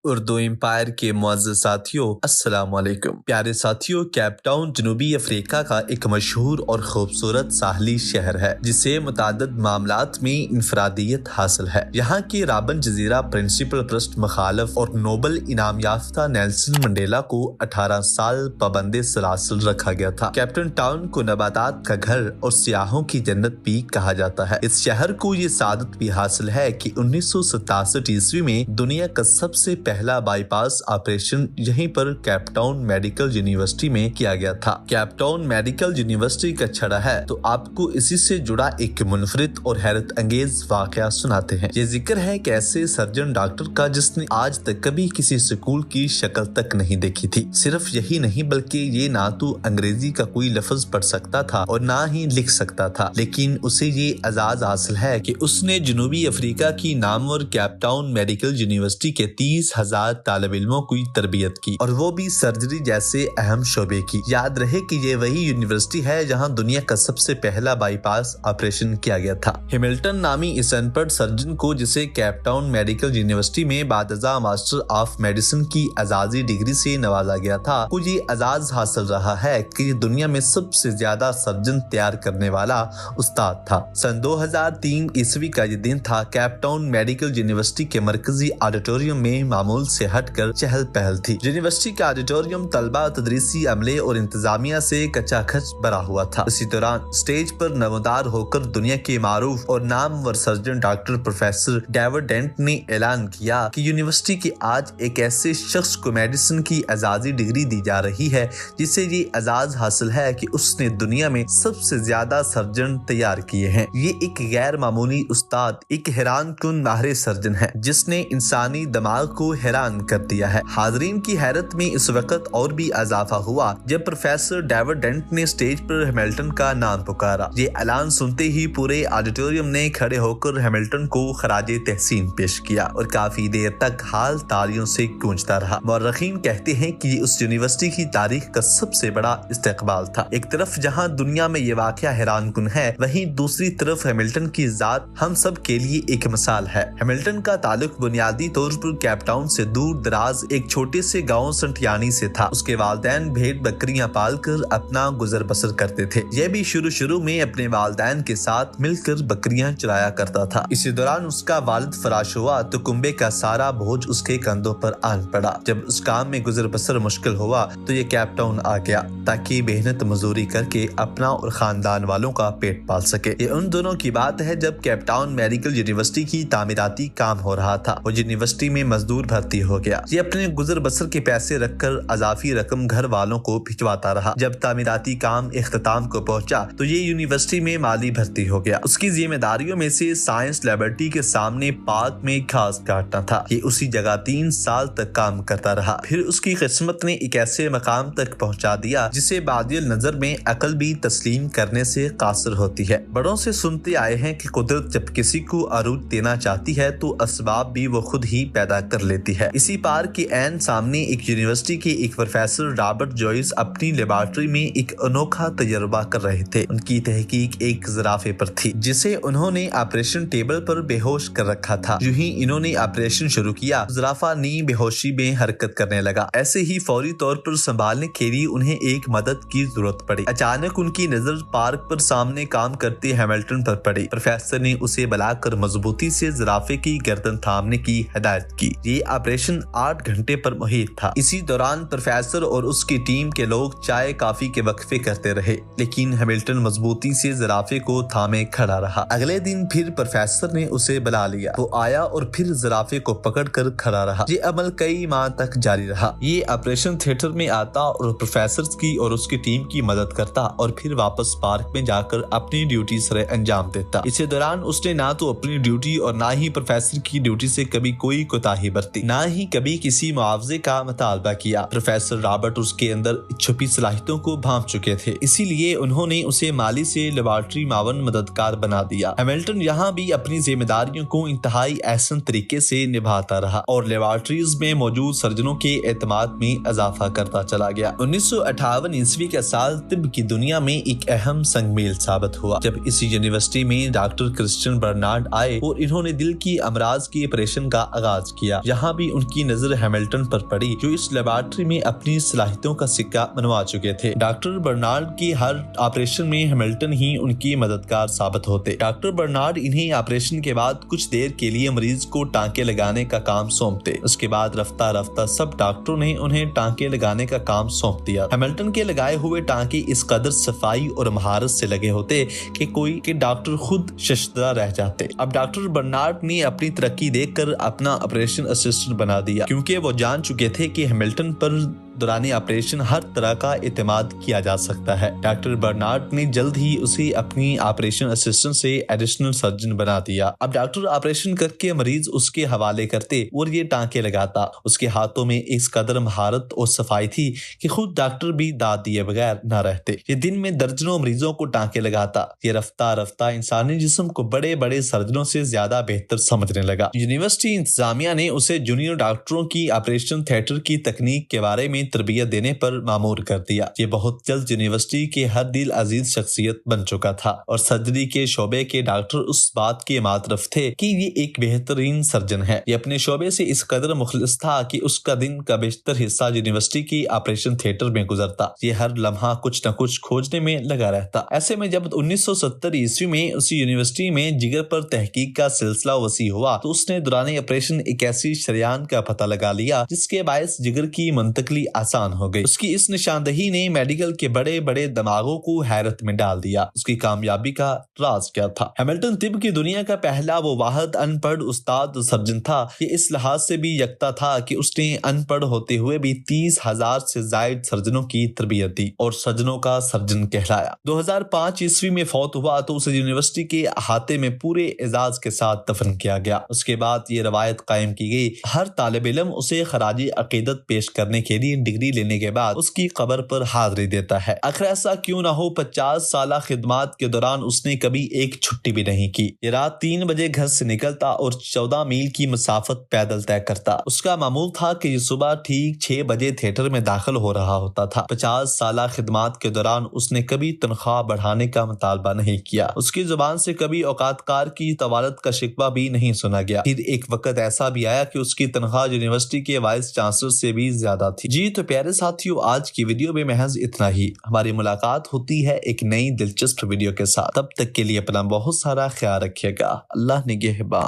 Urdu umpire کے معزز ساتھیوں، السلام علیکم۔ پیارے ساتھیوں، کیپ ٹاؤن جنوبی افریقہ کا ایک مشہور اور خوبصورت ساحلی شہر ہے جسے متعدد معاملات میں انفرادیت حاصل ہے۔ یہاں کے رابن جزیرہ پرنسپل ٹرسٹ مخالف اور نوبل انعام یافتہ نیلسن منڈیلا کو 18 سال پابند سلاسل رکھا گیا تھا۔ کیپ ٹاؤن کو نباتات کا گھر اور سیاحوں کی جنت بھی کہا جاتا ہے۔ اس شہر کو یہ سعادت بھی حاصل ہے کہ 1967 میں دنیا کا سب سے پہلا بائی پاس آپریشن یہیں پر کیپ ٹاؤن میڈیکل یونیورسٹی میں کیا گیا تھا۔ کیپ ٹاؤن میڈیکل یونیورسٹی کا چھڑا ہے تو آپ کو اسی سے جڑا ایک منفرد اور حیرت انگیز واقعہ سناتے ہیں۔ یہ ذکر ہے کہ ایسے سرجن ڈاکٹر کا جس نے آج تک کبھی کسی سکول کی شکل تک نہیں دیکھی تھی۔ صرف یہی نہیں بلکہ یہ نہ تو انگریزی کا کوئی لفظ پڑھ سکتا تھا اور نہ ہی لکھ سکتا تھا، لیکن اسے یہ اعزاز حاصل ہے کہ اس نے جنوبی افریقہ کی نامور کیپ ٹاؤن میڈیکل یونیورسٹی کے 30,000 طالب علموں کی تربیت کی، اور وہ بھی سرجری جیسے اہم شعبے کی۔ یاد رہے کہ یہ وہی یونیورسٹی ہے جہاں دنیا کا سب سے پہلا بائی پاس آپریشن کیا گیا تھا۔ ہیملٹن نامی اس ان پڑھ سرجن کو، جسے کیپ ٹاؤن میڈیکل یونیورسٹی میں بعد ازاں ماسٹر آف میڈیسن کی اعزازی ڈگری سے نوازا گیا تھا، کو یہ اعزاز حاصل رہا ہے کہ یہ دنیا میں سب سے زیادہ سرجن تیار کرنے والا استاد تھا۔ سن 2003 کا یہ دن تھا۔ کیپ ٹاؤن میڈیکل یونیورسٹی کے مرکزی آڈیٹوریم میں معمول سے ہٹ کر چہل پہل تھی۔ یونیورسٹی کا آڈیٹوریم طلبہ، تدریسی عملے اور انتظامیہ سے کچا کچ بھرا ہوا تھا۔ اسی دوران اسٹیج پر نمودار ہو کر دنیا کے معروف اور نامور surgeon doctor professor David Dent نے اعلان کیا کہ یونیورسٹی کے آج ایک ایسے شخص کو میڈیسن کی اعزازی ڈگری دی جا رہی ہے جسے یہ اعزاز حاصل ہے کہ اس نے دنیا میں سب سے زیادہ سرجن تیار کیے ہیں۔ یہ ایک غیر معمولی استاد، ایک حیران کن ماہر سرجن ہے جس نے انسانی دماغ کو حیران کر دیا ہے۔ حاضرین کی حیرت میں اس وقت اور بھی اضافہ ہوا جب پروفیسر ڈیوڈ ڈینٹ نے اسٹیج پر ہیملٹن کا نام پکارا۔ یہ اعلان سنتے ہی پورے آڈیٹوریم نے کھڑے ہو کر ہیملٹن کو خراج تحسین پیش کیا اور کافی دیر تک حال تالیوں سے گونجتا رہا۔ مورخین کہتے ہیں کہ یہ اس یونیورسٹی کی تاریخ کا سب سے بڑا استقبال تھا۔ ایک طرف جہاں دنیا میں یہ واقعہ حیران کن ہے، وہیں دوسری طرف ہیملٹن کی ذات ہم سب کے لیے ایک مثال ہے۔ ہیملٹن کا تعلق بنیادی طور پر کیپ ٹاؤن سے دور دراز ایک چھوٹے سے گاؤں سنٹیانی سے تھا۔ اس کے والدین بھیڑ بکریاں پال کر اپنا گزر بسر کرتے تھے۔ یہ بھی شروع میں اپنے والدین کے ساتھ مل کر بکریاں چرایا کرتا تھا۔ اسی دوران اس کا والد فراش ہوا تو کنبے کا سارا بوجھ اس کے کندھوں پر آن پڑا۔ جب اس کام میں گزر بسر مشکل ہوا تو یہ کیپ ٹاؤن آ گیا تاکہ محنت مزدوری کر کے اپنا اور خاندان والوں کا پیٹ پال سکے۔ یہ ان دونوں کی بات ہے جب کیپ ٹاؤن میڈیکل یونیورسٹی کی تعمیراتی کام ہو رہا تھا اور یونیورسٹی میں مزدور بھرتی ہو گیا۔ یہ اپنے گزر بسر کے پیسے رکھ کر اضافی رقم گھر والوں کو بھجواتا رہا۔ جب تعمیراتی کام اختتام کو پہنچا تو یہ یونیورسٹی میں مالی بھرتی ہو گیا۔ اس کی ذمہ داریوں میں سے سائنس لیبارٹری کے سامنے پارک میں گھاس کاٹنا تھا۔ یہ اسی جگہ 3 سال تک کام کرتا رہا۔ پھر اس کی قسمت نے ایک ایسے مقام تک پہنچا دیا جسے بادی النظر میں عقل بھی تسلیم کرنے سے قاصر ہوتی ہے۔ بڑوں سے سنتے آئے ہیں کہ قدرت جب کسی کو عروج دینا چاہتی ہے تو اسباب بھی وہ خود ہی پیدا کر لیتی ہے۔ اسی پارک کے عین سامنے ایک یونیورسٹی کے ایک پروفیسر رابرٹ جوئس اپنی لیبارٹری میں ایک انوکھا تجربہ کر رہے تھے۔ ان کی تحقیق ایک زرافے پر تھی جسے انہوں نے آپریشن ٹیبل پر بے ہوش کر رکھا تھا۔ جو ہی انہوں نے آپریشن شروع کیا، زرافہ نیم بے ہوشی میں حرکت کرنے لگا۔ ایسے ہی فوری طور پر سنبھالنے کے لیے انہیں ایک مدد کی ضرورت پڑی۔ اچانک ان کی نظر پارک پر سامنے کام کرتے ہیملٹن پر پڑی۔ پروفیسر نے اسے بلا کر مضبوطی سے زرافے کی گردن تھامنے کی ہدایت کی۔ یہ آپریشن 8 گھنٹے پر محیط تھا۔ اسی دوران پروفیسر اور اس کی ٹیم کے لوگ چائے کافی کے وقفے کرتے رہے، لیکن ہیملٹن مضبوطی سے زرافے کو تھامے کھڑا رہا۔ اگلے دن پھر پروفیسر نے اسے بلا لیا۔ وہ آیا اور پھر زرافے کو پکڑ کر کھڑا رہا۔ یہ عمل کئی ماہ تک جاری رہا۔ یہ آپریشن تھیٹر میں آتا اور پروفیسر کی اور اس کی ٹیم کی مدد کرتا اور پھر واپس پارک میں جا کر اپنی ڈیوٹی سرے انجام دیتا۔ اسی دوران اس نے نہ تو اپنی ڈیوٹی اور نہ ہی پروفیسر کی ڈیوٹی سے کبھی کوئی کوتاہی برتی، نہ ہی کبھی کسی معاوضے کا مطالبہ کیا۔ پروفیسر رابرٹ اس کے اندر چھپی صلاحیتوں کو بھانپ چکے تھے، اسی لیے انہوں نے اسے مالی سے لیبارٹری معاون مددگار بنا دیا۔ ہیملٹن یہاں بھی اپنی ذمہ داریوں کو انتہائی احسن طریقے سے نبھاتا رہا اور لیبارٹریز میں موجود سرجنوں کے اعتماد میں اضافہ کرتا چلا گیا۔ 1958 کا سال طب کی دنیا میں ایک اہم سنگ میل ثابت ہوا جب اس یونیورسٹی میں ڈاکٹر کرسچن برنارڈ آئے اور انہوں نے دل کی امراض کی آپریشن کا آغاز کیا۔ یہاں یہاں بھی ان کی نظر ہیملٹن پر پڑی جو اس لیبارٹری میں اپنی صلاحیتوں کا سکہ منوا چکے تھے۔ ڈاکٹر برنارڈ کی ہر آپریشن میں ہیملٹن ہی ان کی مددگار ثابت ہوتے۔ ڈاکٹر برنارڈ انہیں آپریشن کے بعد کچھ دیر کے لیے مریض کو ٹانکے لگانے کا کام سونپتے۔ اس کے بعد رفتہ رفتہ سب ڈاکٹروں نے انہیں ٹانکے لگانے کا کام سونپ دیا۔ ہیملٹن کے لگائے ہوئے ٹانکے اس قدر صفائی اور مہارت سے لگے ہوتے کہ ڈاکٹر خود ششدر رہ جاتے۔ اب ڈاکٹر برنارڈ نے اپنی ترقی دیکھ کر اپنا آپریشن اسسٹنٹ بنا دیا کیونکہ وہ جان چکے تھے کہ ہیملٹن پر دوران آپریشن ہر طرح کا اعتماد کیا جا سکتا ہے۔ ڈاکٹر برنارڈ نے جلد ہی اسے اپنی آپریشن اسسٹنٹ سے ایڈیشنل سرجن بنا دیا۔ اب ڈاکٹر آپریشن کر کے مریض اس کے حوالے کرتے اور یہ ٹانکے لگاتا۔ اس کے ہاتھوں میں اس قدر مہارت اور صفائی تھی کہ خود ڈاکٹر بھی داد دیے بغیر نہ رہتے۔ یہ دن میں درجنوں مریضوں کو ٹانکے لگاتا۔ یہ رفتہ رفتہ انسانی جسم کو بڑے بڑے سرجنوں سے زیادہ بہتر سمجھنے لگا۔ یونیورسٹی انتظامیہ نے اسے جونیئر ڈاکٹروں کی آپریشن تھیٹر کی تکنیک کے بارے میں تربیت دینے پر مامور کر دیا۔ یہ بہت جلد یونیورسٹی کے ہر دل عزیز شخصیت بن چکا تھا اور سرجری کے شعبے کے ڈاکٹر اس بات کے معترف تھے کہ یہ ایک بہترین سرجن ہے۔ یہ اپنے شعبے سے اس قدر مخلص تھا کہ اس کا دن کا بیشتر حصہ یونیورسٹی کی آپریشن تھیٹر میں گزرتا۔ یہ ہر لمحہ کچھ نہ کچھ کھوجنے میں لگا رہتا۔ ایسے میں جب 1970 عیسوی میں اسی یونیورسٹی میں جگر پر تحقیق کا سلسلہ وسیع ہوا تو اس نے دوران آپریشن ایک ایسی شریان کا پتہ لگا لیا جس کے باعث جگر کی منتقلی آسان ہو گئی۔ اس کی اس نشاندہی نے میڈیکل کے بڑے بڑے دماغوں کو حیرت میں ڈال دیا۔ اس کی کامیابی کا راز کیا تھا؟ ہیملٹن طب کی دنیا کا پہلا وہ واحد ان پڑھ استاد سرجن تھا۔ یہ اس لحاظ سے بھی یکتا تھا کہ اس نے ان پڑھ ہوتے ہوئے بھی 30,000 سے زائد سرجنوں کی تربیت دی اور سرجنوں کا سرجن کہلایا۔ 2005 عیسوی میں فوت ہوا تو اسے یونیورسٹی کے احاطے میں پورے اعزاز کے ساتھ دفن کیا گیا۔ اس کے بعد یہ روایت قائم کی گئی، ہر طالب علم اسے خراج عقیدت پیش کرنے کے لیے ڈگری لینے کے بعد اس کی قبر پر حاضری دیتا ہے۔ آخر ایسا کیوں نہ ہو، 50 سالہ خدمات کے دوران اس نے کبھی ایک چھٹی بھی نہیں کی۔ یہ رات 3 بجے گھر سے نکلتا اور 14 میل کی مسافت پیدل طے کرتا۔ اس کا معمول تھا کہ یہ صبح ٹھیک 6 بجے تھیٹر میں داخل ہو رہا ہوتا تھا۔ 50 سالہ خدمات کے دوران اس نے کبھی تنخواہ بڑھانے کا مطالبہ نہیں کیا۔ اس کی زبان سے کبھی اوقات کار کی طوالت کا شکوہ بھی نہیں سنا گیا۔ پھر ایک وقت ایسا بھی آیا کہ اس کی تنخواہ یونیورسٹی کے وائس چانسلر سے بھی زیادہ تھی۔ جی تو پیارے ساتھیو، آج کی ویڈیو میں محض اتنا ہی۔ ہماری ملاقات ہوتی ہے ایک نئی دلچسپ ویڈیو کے ساتھ۔ تب تک کے لیے اپنا بہت سارا خیال رکھیے گا۔ اللہ نگہبان۔